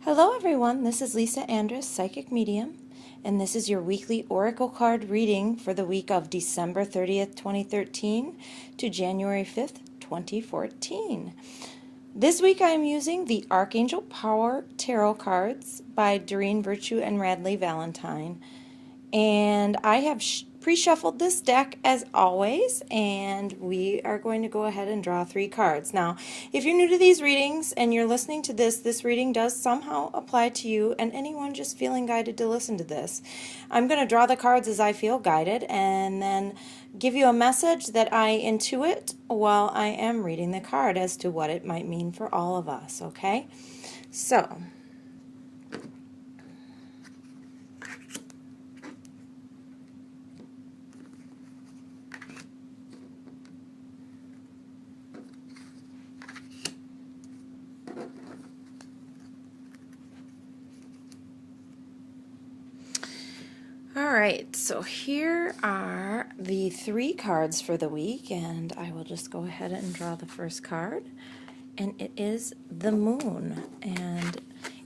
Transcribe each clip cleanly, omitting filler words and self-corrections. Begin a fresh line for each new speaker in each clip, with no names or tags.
Hello everyone, this is Lisa Andrus, Psychic Medium, and this is your weekly Oracle card reading for the week of December 30th, 2013 to January 5th, 2014. This week I am using the Archangel Power Tarot cards by Doreen Virtue and Radleigh Valentine. And I have pre-shuffled this deck as always, and we are going to go ahead and draw 3 cards. Now, if you're new to these readings and you're listening to this reading does somehow apply to you and anyone just feeling guided to listen to this. I'm going to draw the cards as I feel guided and then give you a message that I intuit while I am reading the card as to what it might mean for all of us, okay? So, alright, so here are the 3 cards for the week, and I will just go ahead and draw the first card. And it is the Moon, and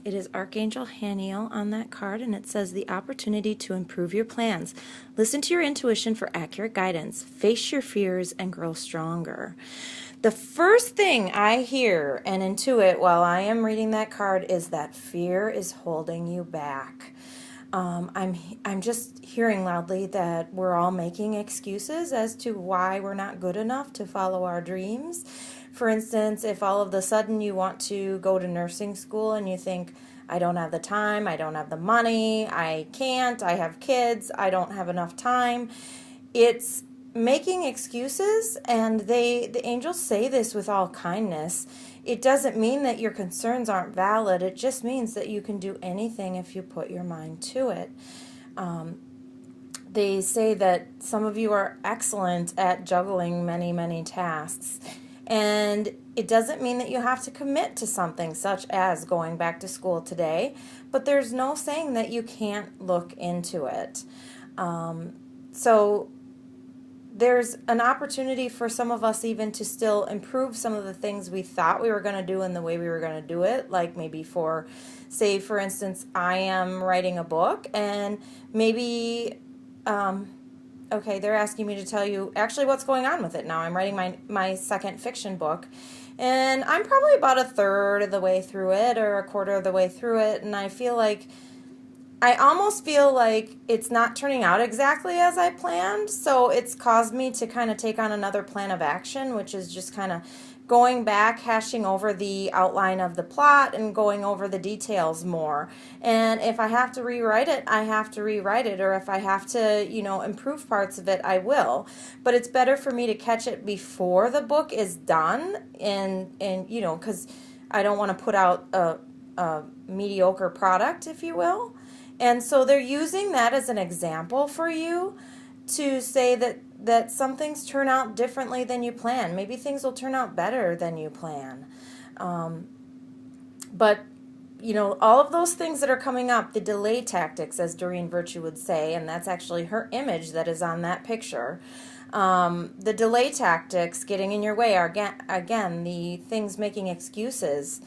it is Archangel Haniel on that card, and it says the opportunity to improve your plans. Listen to your intuition for accurate guidance. Face your fears and grow stronger. The first thing I hear and intuit while I am reading that card is that fear is holding you back. I'm just hearing loudly that we're all making excuses as to why we're not good enough to follow our dreams. For instance, if all of a sudden you want to go to nursing school and you think, I don't have the time, I don't have the money, I can't, I have kids, I don't have enough time. It's making excuses, and the angels say this with all kindness. It doesn't mean that your concerns aren't valid. It just means that you can do anything if you put your mind to it. They say that some of you are excellent at juggling many, many tasks. And it doesn't mean that you have to commit to something such as going back to school today, but there's no saying that you can't look into it. So there's an opportunity for some of us even to still improve some of the things we thought we were going to do in the way we were going to do it. Like maybe say for instance, I am writing a book, and maybe, okay, they're asking me to tell you actually what's going on with it now. I'm writing my second fiction book, and I'm probably about a third of the way through it or a quarter of the way through it, and I almost feel like it's not turning out exactly as I planned, so it's caused me to kind of take on another plan of action, which is just kind of going back, hashing over the outline of the plot and going over the details more. And if I have to rewrite it, I have to rewrite it, or if I have to, improve parts of it, I will. But it's better for me to catch it before the book is done, and because I don't want to put out a mediocre product, if you will. And so they're using that as an example for you to say that some things turn out differently than you plan. Maybe things will turn out better than you plan. But, all of those things that are coming up, the delay tactics, as Doreen Virtue would say, and that's actually her image that is on that picture. The delay tactics getting in your way are, again, the things making excuses.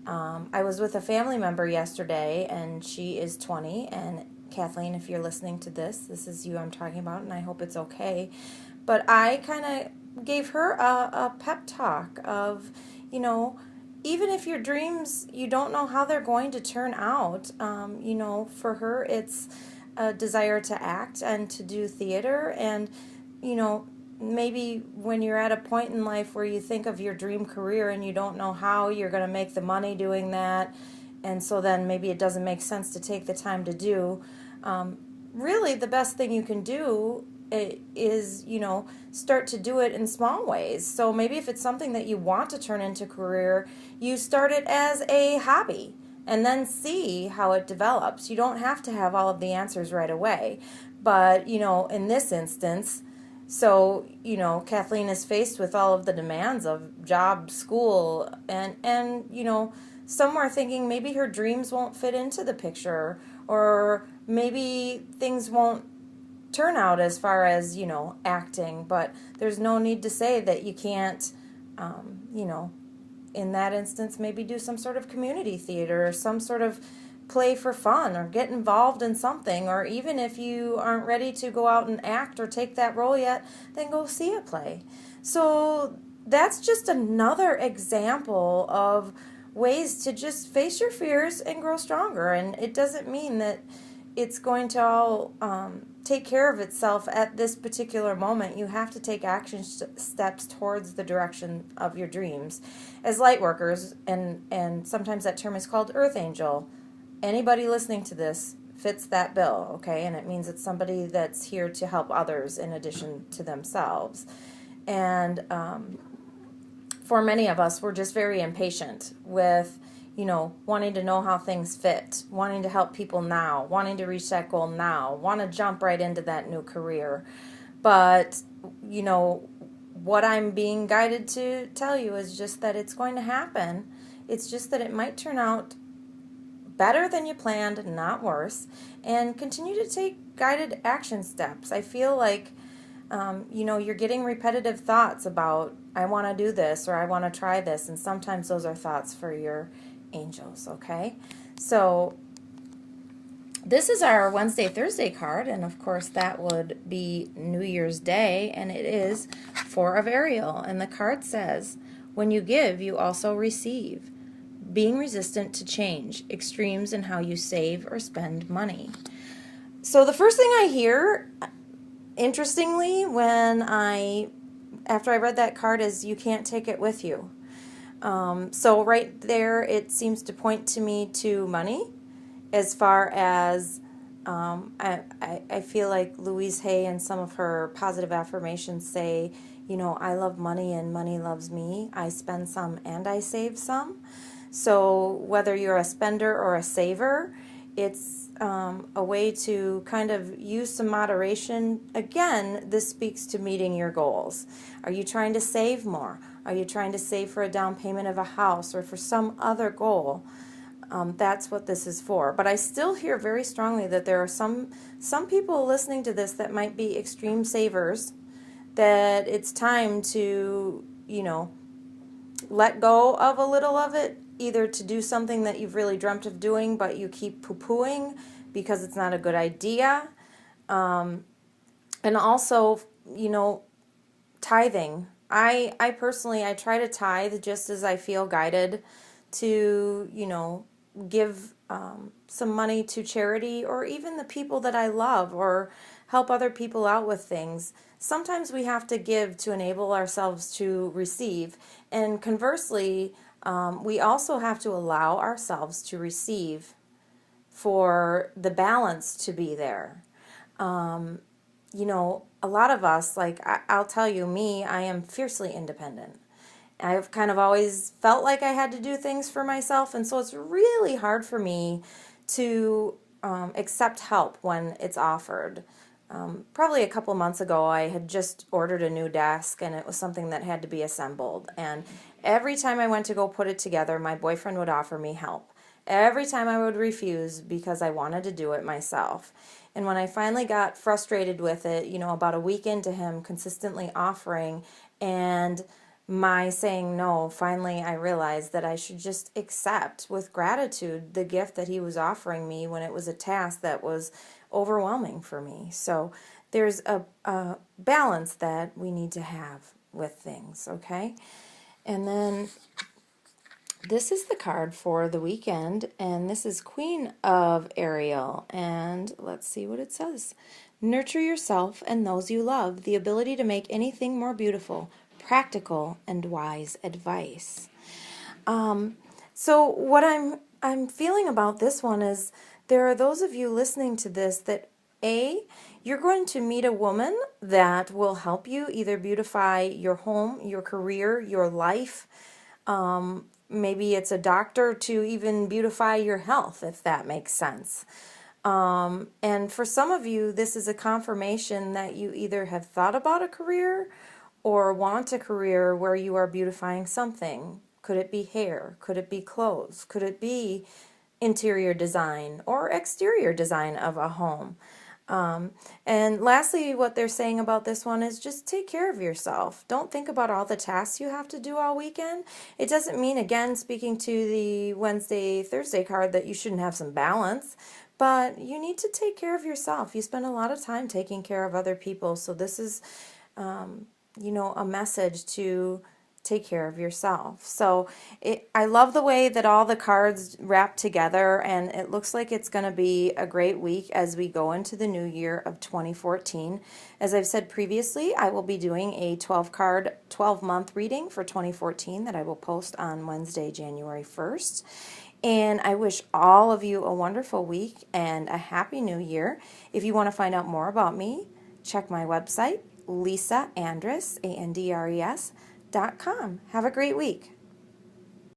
I was with a family member yesterday, and she is 20, and Kathleen, if you're listening to this is you I'm talking about, and I hope it's okay. But I kind of gave her a pep talk of, even if your dreams, you don't know how they're going to turn out, for her it's a desire to act and to do theater, and, maybe when you're at a point in life where you think of your dream career and you don't know how you're going to make the money doing that, and so then maybe it doesn't make sense to take the time to do, really the best thing you can do is, start to do it in small ways. So maybe if it's something that you want to turn into a career, you start it as a hobby and then see how it develops. You don't have to have all of the answers right away. But, in this instance, so, Kathleen is faced with all of the demands of job, school, and some are thinking maybe her dreams won't fit into the picture, or maybe things won't turn out as far as, acting, but there's no need to say that you can't, in that instance, maybe do some sort of community theater or some sort of play for fun or get involved in something. Or even if you aren't ready to go out and act or take that role yet, then go see a play. So that's just another example of ways to just face your fears and grow stronger. And it doesn't mean that it's going to all take care of itself at this particular moment. You have to take action steps towards the direction of your dreams. As light workers, and sometimes that term is called earth angel, anybody listening to this fits that bill, okay? And it means it's somebody that's here to help others in addition to themselves. And for many of us, we're just very impatient with, wanting to know how things fit, wanting to help people now, wanting to reach that goal now, want to jump right into that new career. But, what I'm being guided to tell you is just that it's going to happen. It's just that it might turn out better than you planned, not worse, and continue to take guided action steps. I feel like, you're getting repetitive thoughts about, I want to do this or I want to try this, and sometimes those are thoughts for your angels, okay? So this is our Wednesday, Thursday card, and of course that would be New Year's Day, and it is Four of Ariel, and the card says, when you give, you also receive. Being resistant to change, extremes in how you save or spend money. So the first thing I hear, interestingly, after I read that card, is you can't take it with you. So right there, it seems to point to me to money, as far as I feel like Louise Hay and some of her positive affirmations say, I love money and money loves me. I spend some and I save some. So whether you're a spender or a saver, it's a way to kind of use some moderation. Again, this speaks to meeting your goals. Are you trying to save more? Are you trying to save for a down payment of a house or for some other goal? That's what this is for. But I still hear very strongly that there are some people listening to this that might be extreme savers, that it's time to, let go of a little of it, either to do something that you've really dreamt of doing but you keep poo-pooing because it's not a good idea. And also, tithing. I personally, I try to tithe just as I feel guided to, give some money to charity or even the people that I love, or help other people out with things. Sometimes we have to give to enable ourselves to receive. And conversely, we also have to allow ourselves to receive for the balance to be there. A lot of us, like I'll tell you, I am fiercely independent. I've kind of always felt like I had to do things for myself, and so it's really hard for me to accept help when it's offered. Probably a couple months ago, I had just ordered a new desk, and it was something that had to be assembled. And every time I went to go put it together, my boyfriend would offer me help. Every time I would refuse because I wanted to do it myself. And when I finally got frustrated with it, about a week into him consistently offering and my saying no, finally I realized that I should just accept with gratitude the gift that he was offering me when it was a task that was overwhelming for me. So there's a balance that we need to have with things, okay? And then this is the card for the weekend, and this is Queen of Ariel, and let's see what it says. Nurture yourself and those you love, the ability to make anything more beautiful, practical and wise advice. So what I'm feeling about this one is there are those of you listening to this that you're going to meet a woman that will help you either beautify your home, your career, your life. Maybe it's a doctor to even beautify your health, if that makes sense. And for some of you, this is a confirmation that you either have thought about a career or want a career where you are beautifying something. Could it be hair? Could it be clothes? Could it be interior design or exterior design of a home? And lastly, what they're saying about this one is just take care of yourself. Don't think about all the tasks you have to do all weekend. It doesn't mean, again, speaking to the Wednesday, Thursday card, that you shouldn't have some balance, but you need to take care of yourself. You spend a lot of time taking care of other people, so this is, a message to take care of yourself. So I love the way that all the cards wrap together, and it looks like it's going to be a great week as we go into the new year of 2014. As I've said previously, I will be doing a 12-month reading for 2014 that I will post on Wednesday, January 1st. And I wish all of you a wonderful week and a happy new year. If you want to find out more about me, check my website, Lisa Andres, ANDRES.com. Have a great week.